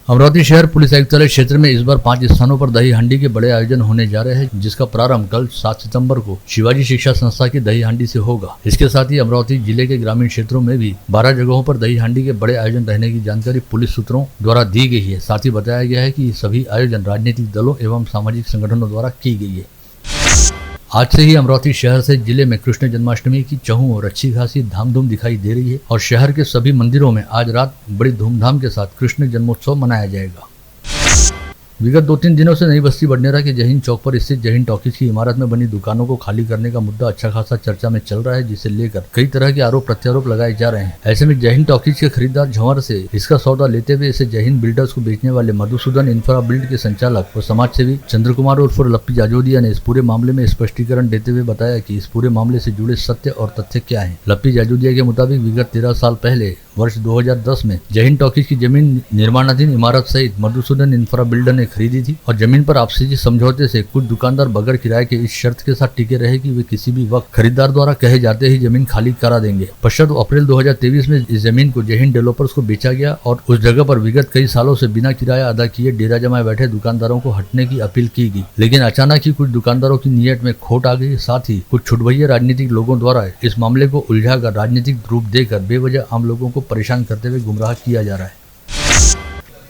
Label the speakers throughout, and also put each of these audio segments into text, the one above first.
Speaker 1: अमरावती शहर पुलिस आयुक्तालय क्षेत्र में इस बार 5 स्थानों पर दही हांडी के बड़े आयोजन होने जा रहे हैं, जिसका प्रारंभ कल 7 सितंबर को शिवाजी शिक्षा संस्था की दही हांडी से होगा। इसके साथ ही अमरावती जिले के ग्रामीण क्षेत्रों में भी 12 जगहों पर दही हांडी के बड़े आयोजन रहने की जानकारी पुलिस सूत्रों द्वारा दी गई है। साथ ही बताया गया है कि ये सभी आयोजन राजनीतिक दलों एवं सामाजिक संगठनों द्वारा की गई है। आज से ही अमरावती शहर से जिले में कृष्ण जन्माष्टमी की चहु और अच्छी खासी धामधूम दिखाई दे रही है और शहर के सभी मंदिरों में आज रात बड़ी धूमधाम के साथ कृष्ण जन्मोत्सव मनाया जाएगा। विगत 2-3 दिनों से नई बस्ती बडनेरा के जय हिंद चौक पर स्थित जय हिंद टॉकीज की इमारत में बनी दुकानों को खाली करने का मुद्दा अच्छा खासा चर्चा में चल रहा है, जिसे लेकर कई तरह के आरोप प्रत्यारोप लगाए जा रहे हैं। ऐसे में जय हिंद टॉकीज के खरीदार झंवर से इसका सौदा लेते हुए इसे जय हिंद बिल्डर्स को बेचने वाले मधुसूदन इंफ्रा बिल्ड के संचालक और समाज सेवी चंद्र कुमार उर्फ लप्पी जाजोदिया ने इस पूरे मामले में स्पष्टीकरण देते हुए बताया कि इस पूरे मामले से जुड़े सत्य और तथ्य क्या है। लप्पी जाजोदिया के मुताबिक विगत 13 साल पहले वर्ष 2010 में जय हिंद टॉकीज की जमीन निर्माणाधीन इमारत सहित मधुसूदन इंफ्रा बिल्डर ने खरीदी थी और जमीन पर आपसी समझौते से कुछ दुकानदार बगैर किराए के इस शर्त के साथ टिके रहे कि वे किसी भी वक्त खरीदार द्वारा कहे जाते ही जमीन खाली करा देंगे। पश्चात अप्रैल 2023 में इस जमीन को जय हिंद डेवलपर्स को बेचा गया और उस जगह पर विगत कई सालों से बिना किराया अदा किए डेरा जमाए बैठे दुकानदारों को हटने की अपील की गई, लेकिन अचानक ही कुछ दुकानदारों की नीयत में खोट आ गई। साथ ही कुछ छुटभैया राजनीतिक लोगों द्वारा इस मामले को उलझाकर राजनीतिक रूप देकर बेवजह आम लोगों को परेशान करते हुए गुमराह किया जा रहा है।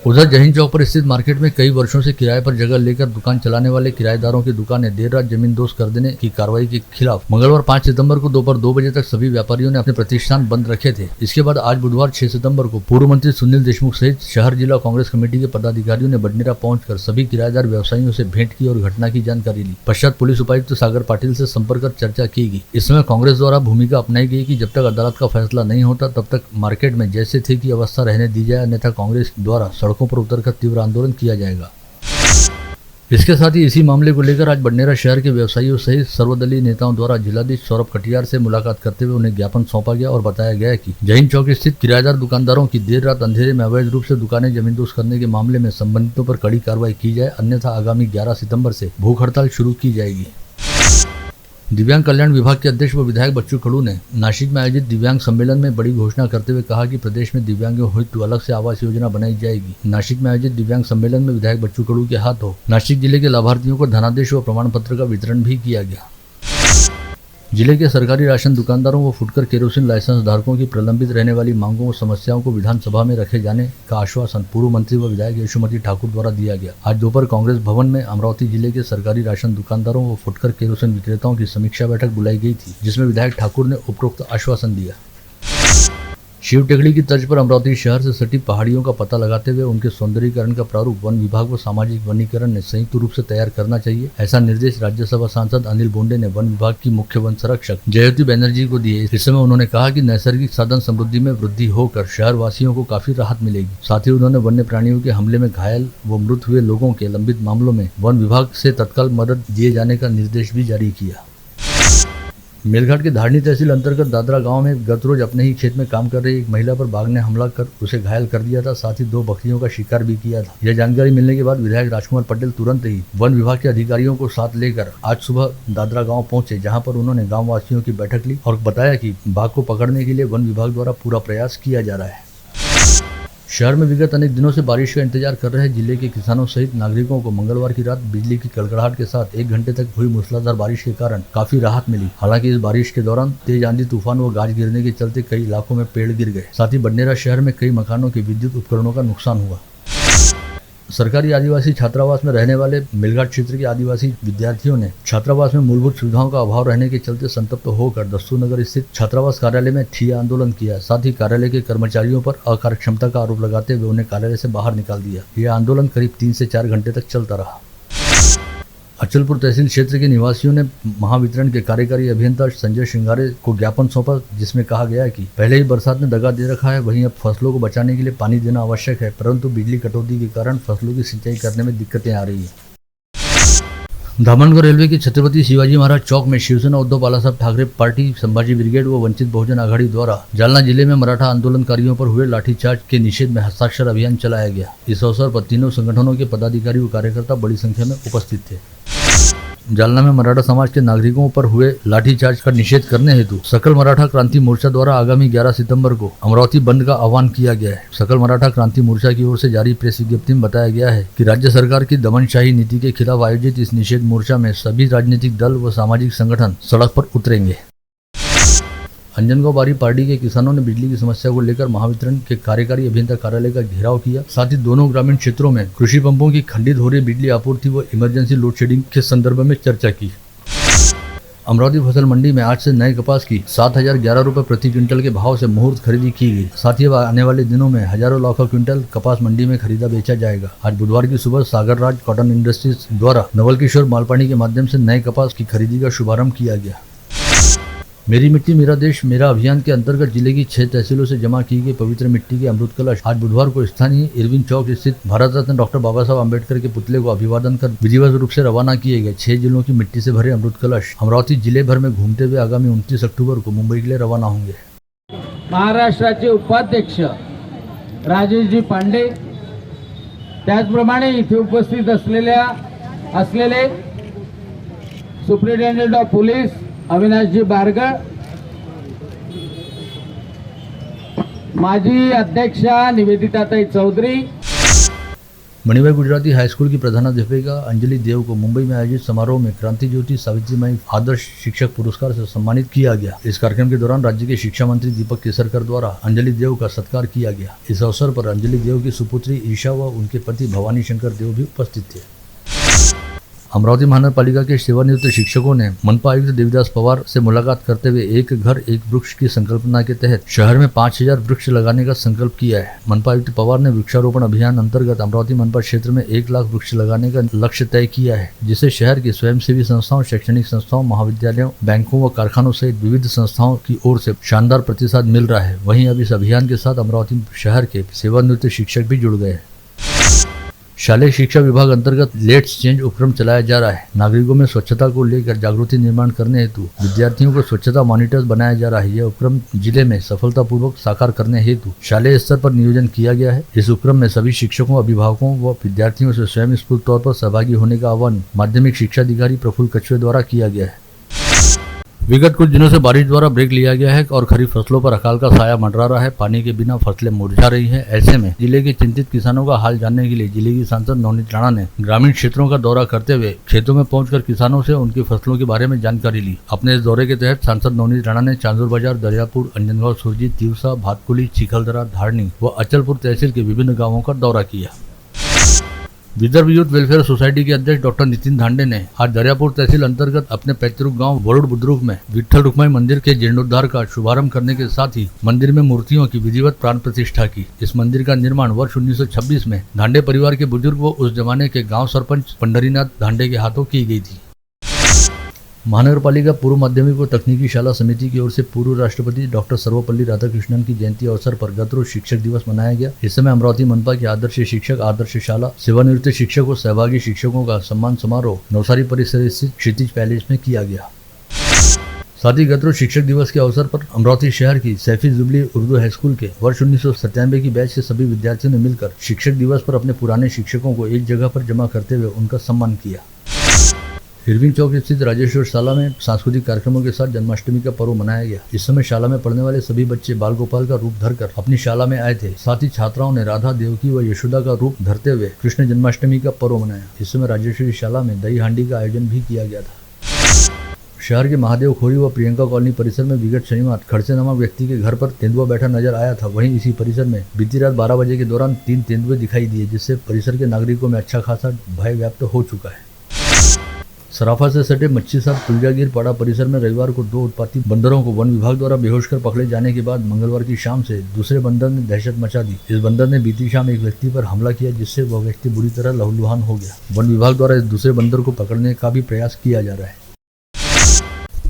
Speaker 1: उधर जय हिंद चौक पर स्थित मार्केट में कई वर्षों से किराए पर जगह लेकर दुकान चलाने वाले किराएदारों की दुकानें देर रात जमींदोज कर देने की कार्रवाई के खिलाफ मंगलवार 5 सितंबर को दोपहर 2 बजे तक सभी व्यापारियों ने अपने प्रतिष्ठान बंद रखे थे। इसके बाद आज बुधवार 6 सितंबर को पूर्व मंत्री सुनील देशमुख सहित शहर जिला कांग्रेस कमेटी के पदाधिकारियों ने बडनेरा पहुंचकर सभी किराएदार व्यवसायियों से भेंट की और घटना की जानकारी ली। पश्चात पुलिस उपायुक्त सागर पाटिल से संपर्क कर चर्चा की गई। इस समय कांग्रेस द्वारा भूमिका अपनाई गई कि जब तक अदालत का फैसला नहीं होता तब तक मार्केट में जैसे थे की अवस्था रहने दी जाए, अन्यथा कांग्रेस द्वारा सड़कों पर उतरकर आंदोलन किया जाएगा। इसके साथ ही इसी मामले को लेकर आज बडनेरा शहर के व्यवसायियों सहित सर्वदलीय नेताओं द्वारा जिलाधीश सौरभ कटियार से मुलाकात करते हुए उन्हें ज्ञापन सौंपा गया और बताया गया कि जय हिंद चौक स्थित किराएदार दुकानदारों की देर रात अंधेरे में अवैध रूप से दुकानें जमींदोज करने के मामले में संबंधितों पर कड़ी कार्रवाई की जाए, अन्यथा आगामी 11 सितंबर से भूख हड़ताल शुरू की जाएगी। दिव्यांग कल्याण विभाग के अध्यक्ष व विधायक बच्चू कडू ने नासिक में आयोजित दिव्यांग सम्मेलन में बड़ी घोषणा करते हुए कहा कि प्रदेश में दिव्यांगों हेतु अलग से आवास योजना बनाई जाएगी। नासिक में आयोजित दिव्यांग सम्मेलन में विधायक बच्चू कडू के हाथों नासिक जिले के लाभार्थियों को धनादेश व प्रमाण पत्र का वितरण भी किया गया। जिले के सरकारी राशन दुकानदारों व फुटकर केरोसिन लाइसेंस धारकों की प्रलंबित रहने वाली मांगों व समस्याओं को विधानसभा में रखे जाने का आश्वासन पूर्व मंत्री व विधायक यशोमती ठाकुर द्वारा दिया गया। आज दोपहर कांग्रेस भवन में अमरावती जिले के सरकारी राशन दुकानदारों व फुटकर केरोसिन विक्रेताओं की समीक्षा बैठक बुलाई गई थी, जिसमें विधायक ठाकुर ने उपरोक्त आश्वासन दिया। शिव टेकड़ी की तर्ज पर अमरावती शहर से सटी पहाड़ियों का पता लगाते हुए उनके सौंदर्यीकरण का प्रारूप वन विभाग व सामाजिक वनीकरण ने संयुक्त रूप से तैयार करना चाहिए। ऐसा निर्देश राज्यसभा सांसद अनिल बोंडे ने वन विभाग की मुख्य वन संरक्षक जयवती बनर्जी को दिए। इस समय उन्होंने कहा कि नैसर्गिक साधन समृद्धि में वृद्धि होकर शहर वासियों को काफी राहत मिलेगी। साथ ही उन्होंने वन्य प्राणियों के हमले में घायल व मृत हुए लोगों के लंबित मामलों में वन विभाग से तत्काल मदद दिए जाने का निर्देश भी जारी किया। मेलघाट के धारनी तहसील अंतर्गत दादरा गांव में गत रोज अपने ही खेत में काम कर रही एक महिला पर बाघ ने हमला कर उसे घायल कर दिया था, साथ ही 2 बकरियों का शिकार भी किया था। यह जानकारी मिलने के बाद विधायक राजकुमार पटेल तुरंत ही वन विभाग के अधिकारियों को साथ लेकर आज सुबह दादरा गांव पहुंचे, जहां पर उन्होंने गांव वासियों की बैठक ली और बताया कि बाघ को पकड़ने के लिए वन विभाग द्वारा पूरा प्रयास किया जा रहा है। शहर में विगत अनेक दिनों से बारिश का इंतजार कर रहे जिले के किसानों सहित नागरिकों को मंगलवार की रात बिजली की कड़कड़ाहट के साथ 1 घंटे तक हुई मूसलाधार बारिश के कारण काफी राहत मिली। हालांकि इस बारिश के दौरान तेज आंधी तूफान व गाज गिरने के चलते कई इलाकों में पेड़ गिर गए। साथ ही बडनेरा शहर में कई मकानों के विद्युत उपकरणों का नुकसान हुआ। सरकारी आदिवासी छात्रावास में रहने वाले मेलघाट क्षेत्र के आदिवासी विद्यार्थियों ने छात्रावास में मूलभूत सुविधाओं का अभाव रहने के चलते संतप्त होकर दस्तूरनगर स्थित छात्रावास कार्यालय में ठिया आंदोलन किया। साथ ही कार्यालय के कर्मचारियों पर अकार्यक्षमता का आरोप लगाते हुए उन्हें कार्यालय से बाहर निकाल दिया। यह आंदोलन करीब 3 से 4 घंटे तक चलता रहा। अचलपुर तहसील क्षेत्र के निवासियों ने महावितरण के कार्यकारी अभियंता संजय श्रृंगारे को ज्ञापन सौंपा, जिसमें कहा गया है कि पहले ही बरसात ने दगा दे रखा है, वहीं अब फसलों को बचाने के लिए पानी देना आवश्यक है, परंतु बिजली कटौती के कारण फसलों की सिंचाई करने में दिक्कतें आ रही है। धामनगढ़ रेलवे के छत्रपति शिवाजी महाराज चौक में शिवसेना उद्धव बालासाहेब ठाकरे पार्टी, संभाजी ब्रिगेड व वंचित बहुजन आघाड़ी द्वारा जालना जिले में मराठा आंदोलनकारियों पर हुए लाठीचार्ज के निषेध में हस्ताक्षर अभियान चलाया गया। इस अवसर पर तीनों संगठनों के पदाधिकारी व कार्यकर्ता बड़ी संख्या में उपस्थित थे। जालना में मराठा समाज के नागरिकों पर हुए लाठीचार्ज का निषेध करने हेतु सकल मराठा क्रांति मोर्चा द्वारा आगामी 11 सितंबर को अमरावती बंद का आह्वान किया गया है। सकल मराठा क्रांति मोर्चा की ओर से जारी प्रेस विज्ञप्ति में बताया गया है कि राज्य सरकार की दमनशाही नीति के खिलाफ आयोजित इस निषेध मोर्चा में सभी राजनीतिक दल व सामाजिक संगठन सड़क पर उतरेंगे। अंजनगांव बारी पार्टी के किसानों ने बिजली की समस्या को लेकर महावितरण के कार्यकारी अभियंता कार्यालय का घेराव किया। साथ ही दोनों ग्रामीण क्षेत्रों में कृषि पंपों की खंडित हो रही बिजली आपूर्ति व इमरजेंसी लोड शेडिंग के संदर्भ में चर्चा की। अमरावती फसल मंडी में आज से नए कपास की 7,011 रुपए प्रति क्विंटल के भाव से मुहूर्त खरीदी की गई। साथ ही आने वाले दिनों में हजारों लाखों क्विंटल कपास मंडी में खरीदा बेचा जाएगा। आज बुधवार की सुबह सागर राज कॉटन इंडस्ट्रीज द्वारा नवल किशोर मालपानी के माध्यम से नए कपास की खरीदी का शुभारंभ किया गया। मेरी मिट्टी मेरा देश मेरा अभियान के अंतर्गत जिले की 6 तहसीलों से जमा की गई पवित्र मिट्टी के अमृत कलश आज बुधवार को स्थानीय इरविन चौक स्थित भारत रत्न डॉक्टर बाबा साहब अम्बेडकर के पुतले को अभिवादन कर विधिवत रूप से रवाना किए गए। 6 जिलों की मिट्टी से भरे अमृत कलश अमरावती जिले भर में घूमते हुए आगामी 29 अक्टूबर को मुंबई के लिए रवाना होंगे।
Speaker 2: महाराष्ट्राचे उपाध्यक्ष राजेशजी पांडे, त्याचप्रमाणे इथे उपस्थित असलेले superintendent of police Avinashji Bargal, माजी अध्यक्षा निवेदिताताई चौधरी।
Speaker 1: मणिभाई गुजराती हाईस्कूल की प्रधानाध्यापिका अंजलि देव को मुंबई में आयोजित समारोह में क्रांति ज्योति सावित्रीबाई आदर्श शिक्षक पुरस्कार से सम्मानित किया गया। इस कार्यक्रम के दौरान राज्य के शिक्षा मंत्री दीपक केसरकर द्वारा अंजलि देव का सत्कार किया गया। इस अवसर पर अंजलि देव की सुपुत्री ईशा व उनके पति भवानी शंकर देव भी उपस्थित थे। अमरावती महानगरपालिका के सेवानिवृत्त शिक्षकों ने मनपा आयुक्त देवीदास पवार से मुलाकात करते हुए एक घर एक वृक्ष की संकल्पना के तहत शहर में 5,000 वृक्ष लगाने का संकल्प किया है। मनपा आयुक्त पवार ने वृक्षारोपण अभियान अंतर्गत अमरावती मनपा क्षेत्र में 1 लाख वृक्ष लगाने का लक्ष्य तय किया है, जिसे शहर की स्वयंसेवी संस्थाओं, शैक्षणिक संस्थाओं, महाविद्यालयों, बैंकों व कारखानों सहित विविध संस्थाओं की ओर से शानदार प्रतिसाद मिल रहा है। वहीं अब इस अभियान के साथ अमरावती शहर के सेवानिवृत्त शिक्षक भी जुड़ गए। शालेय शिक्षा विभाग अंतर्गत लेट्स चेंज उपक्रम चलाया जा रहा है। नागरिकों में स्वच्छता को लेकर जागृति निर्माण करने हेतु विद्यार्थियों को स्वच्छता मॉनिटर्स बनाया जा रहा है। यह उपक्रम जिले में सफलतापूर्वक साकार करने हेतु शालेय स्तर पर नियोजन किया गया है। इस उपक्रम में सभी शिक्षकों, अभिभावकों व विद्यार्थियों से स्वयं स्फूर्त तौर पर सहभागी होने का आह्वान माध्यमिक शिक्षा अधिकारी प्रफुल्ल कछुए द्वारा किया गया है। विगत कुछ दिनों से बारिश द्वारा ब्रेक लिया गया है और खरीफ फसलों पर अकाल का साया मंडरा रहा है। पानी के बिना फसलें मुरझा रही हैं। ऐसे में जिले के चिंतित किसानों का हाल जानने के लिए जिले की सांसद नवनीत राणा ने ग्रामीण क्षेत्रों का दौरा करते हुए खेतों में पहुंचकर किसानों से उनकी फसलों के बारे में जानकारी ली। अपने इस दौरे के तहत सांसद नवनीत राणा ने चांदूर बाजार, दरियापुर, अंजनगांव, सुरजी, तिवसा, भातकुली, चिखलदरा, धारनी व अचलपुर तहसील के विभिन्न गाँवों का दौरा किया। विदर्भ यूथ वेलफेयर सोसाइटी के अध्यक्ष डॉक्टर नितिन धांडे ने आज दरियापुर तहसील अंतर्गत अपने पैतृक गांव वरुड बुद्रुक में विठ्ठल रुक्माई मंदिर के जीर्णोद्धार का शुभारंभ करने के साथ ही मंदिर में मूर्तियों की विधिवत प्राण प्रतिष्ठा की। इस मंदिर का निर्माण वर्ष 1926 में धांडे परिवार के बुजुर्ग व उस जमाने के गाँव सरपंच पंडरीनाथ धांडे के हाथों की गई थी। महानगरपालिका पूर्व माध्यमिक व तकनीकी शाला समिति की ओर से पूर्व राष्ट्रपति डॉक्टर सर्वपल्ली राधाकृष्णन की जयंती अवसर पर गत रोज शिक्षक दिवस मनाया गया। इस समय अमरावती मनपा के आदर्श शिक्षक, आदर्श शाला, सेवानिवृत्त शिक्षक और सहभागी शिक्षकों का सम्मान समारोह नवसारी परिसर स्थित क्षितिज पैलेस में किया गया। साथ ही गत रोज शिक्षक दिवस के अवसर पर अमरावती शहर की Saifi jubilee Urdu high school के वर्ष 1997 की बैच के सभी विद्यार्थियों ने मिलकर शिक्षक दिवस पर अपने पुराने शिक्षकों को एक जगह पर जमा करते हुए उनका सम्मान किया। इरविन चौक स्थित राजेश्वर शाला में सांस्कृतिक कार्यक्रमों के साथ जन्माष्टमी का पर्व मनाया गया। इस समय शाला में पढ़ने वाले सभी बच्चे बाल गोपाल का रूप धरकर अपनी शाला में आए थे। साथ ही छात्राओं ने राधा, देवकी व यशोदा का रूप धरते हुए कृष्ण जन्माष्टमी का पर्व मनाया। इस समय राजेश्वरी शाला में दही हांडी का आयोजन भी किया गया था। शहर के महादेव खोरी व प्रियंका कॉलोनी परिसर में विगत शनिवार खड़से नामक व्यक्ति के घर पर तेंदुआ बैठा नजर आया था। वहीं इसी परिसर में बीती रात 12 बजे के दौरान 3 तेंदुए दिखाई दिए, जिससे परिसर के नागरिकों में अच्छा खासा भय व्याप्त हो चुका है। सराफा से सटे मच्छी साहब तुलजागिर पाड़ा परिसर में रविवार को 2 उत्पाती बंदरों को वन विभाग द्वारा बेहोश कर पकड़े जाने के बाद मंगलवार की शाम से दूसरे बंदर ने दहशत मचा दी। इस बंदर ने बीती शाम एक व्यक्ति पर हमला किया, जिससे वह व्यक्ति बुरी तरह लहूलुहान हो गया। वन विभाग द्वारा इस दूसरे बंदर को पकड़ने का भी प्रयास किया जा रहा है।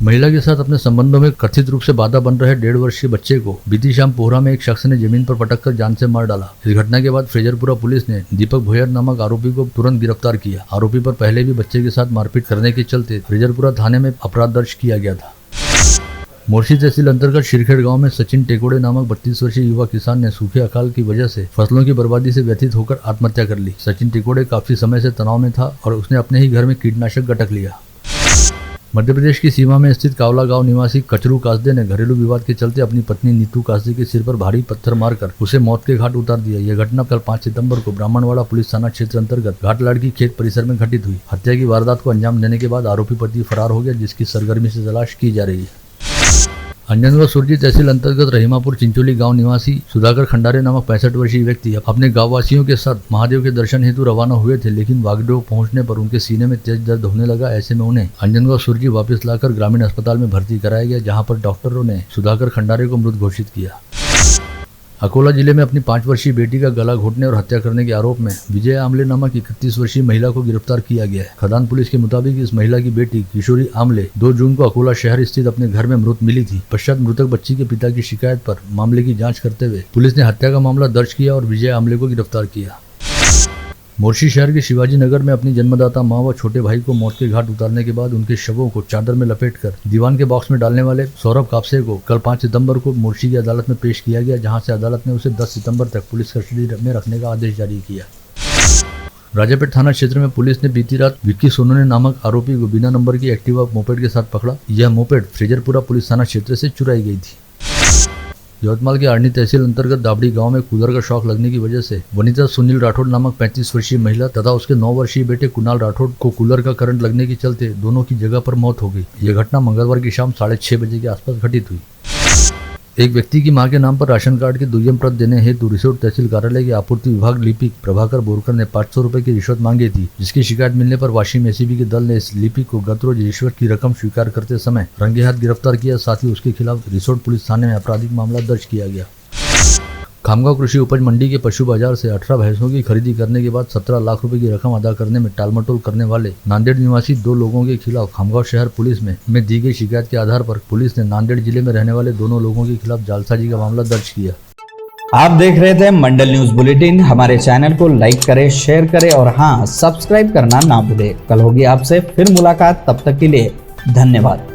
Speaker 1: महिला के साथ अपने संबंधों में कथित रूप से बाधा बन रहे 1.5 वर्षीय बच्चे को बीती शाम पोहरा में एक शख्स ने जमीन पर पटककर जान से मार डाला। इस घटना के बाद फ्रेजरपुरा पुलिस ने दीपक भोयर नामक आरोपी को तुरंत गिरफ्तार किया। आरोपी पर पहले भी बच्चे के साथ मारपीट करने के चलते फ्रेजरपुरा थाने में अपराध दर्ज किया गया था। मोर्शी तहसील अंतर्गत शिरखेड़ गांव में सचिन टेकोड़े नामक 32 वर्षीय युवा किसान ने सूखे अकाल की वजह से फसलों की बर्बादी से व्यथित होकर आत्महत्या कर ली। सचिन टेकोड़े काफी समय से तनाव में था और उसने अपने ही घर में कीटनाशक गटक लिया। मध्य प्रदेश की सीमा में स्थित कावला गांव निवासी कचरू कासदे ने घरेलू विवाद के चलते अपनी पत्नी नीतू कासदे के सिर पर भारी पत्थर मारकर उसे मौत के घाट उतार दिया। यह घटना कल 5 सितंबर को ब्राह्मणवाड़ा पुलिस थाना क्षेत्र अंतर्गत घाटलाड़ की खेत परिसर में घटित हुई। हत्या की वारदात को अंजाम देने के बाद आरोपी पति फरार हो गया, जिसकी सरगर्मी से तलाश की जा रही है। अंजनगांव सुरजी तहसील अंतर्गत रहीमापुर चिंचोली गांव निवासी सुधाकर खंडारे नामक 65 वर्षीय व्यक्ति अपने गांव वासियों के साथ महादेव के दर्शन हेतु रवाना हुए थे, लेकिन वागडोह पहुंचने पर उनके सीने में तेज दर्द होने लगा। ऐसे में उन्हें अंजनगांव सुरजी वापस लाकर ग्रामीण अस्पताल में भर्ती कराया गया, जहां पर डॉक्टरों ने सुधाकर खंडारे को मृत घोषित किया। अकोला जिले में अपनी 5 वर्षीय बेटी का गला घोटने और हत्या करने के आरोप में विजय आमले नामक 31 वर्षीय महिला को गिरफ्तार किया गया है। खदान पुलिस के मुताबिक इस महिला की बेटी किशोरी आमले 2 जून को अकोला शहर स्थित अपने घर में मृत मिली थी। पश्चात मृतक बच्ची के पिता की शिकायत पर मामले की जांच करते हुए पुलिस ने हत्या का मामला दर्ज किया और विजय आमले को गिरफ्तार किया। मोर्शी शहर के शिवाजी नगर में अपनी जन्मदाता मां व छोटे भाई को मौत के घाट उतारने के बाद उनके शवों को चादर में लपेटकर दीवान के बॉक्स में डालने वाले सौरभ कापसे को कल 5 सितंबर को मोर्शी की अदालत में पेश किया गया, जहां से अदालत ने उसे 10 सितंबर तक पुलिस कस्टडी में रखने का आदेश जारी किया। राजापेट थाना क्षेत्र में पुलिस ने बीती रात विक्की सोनोने नामक आरोपी को बिना नंबर की एक्टिवा मोपेड के साथ पकड़ा। यह मोपेड फ्रेजरपुरा पुलिस थाना क्षेत्र से चुराई गई थी। यवतमाल के आर्नी तहसील अंतर्गत दाबड़ी गांव में कूलर का शॉक लगने की वजह से वनिता सुनील राठौड़ नामक 35 वर्षीय महिला तथा उसके 9 वर्षीय बेटे कुणाल राठौड़ को कूलर का करंट लगने के चलते दोनों की जगह पर मौत हो गई। यह घटना मंगलवार की शाम 6:30 बजे के आसपास घटित हुई। एक व्यक्ति की मां के नाम पर राशन कार्ड की दुय्यम प्रत देने हेतु रिसोर्ट तहसील कार्यालय के आपूर्ति विभाग लिपिक प्रभाकर बोरकर ने 500 रुपए की रिश्वत मांगी थी, जिसकी शिकायत मिलने पर वाशिम एसीबी के दल ने इस लिपिक को गत रोज रिश्वत की रकम स्वीकार करते समय रंगे हाथ गिरफ्तार किया। साथ ही उसके खिलाफ रिसोर्ट पुलिस थाने में आपराधिक मामला दर्ज किया गया। खामगांव कृषि उपज मंडी के पशु बाजार से 18 भैंसों की खरीदी करने के बाद 17 लाख रुपए की रकम अदा करने में टालमटोल करने वाले नांदेड़ निवासी 2 लोगों के खिलाफ खामगांव शहर पुलिस में दी गई शिकायत के आधार पर पुलिस ने नांदेड़ जिले में रहने वाले दोनों लोगों के खिलाफ जालसाजी का मामला दर्ज किया।
Speaker 3: आप देख रहे थे मंडल न्यूज बुलेटिन। हमारे चैनल को लाइक करें, शेयर करें और हाँ, सब्सक्राइब करना ना भूलें। कल होगी आपसे फिर मुलाकात, तब तक के लिए धन्यवाद।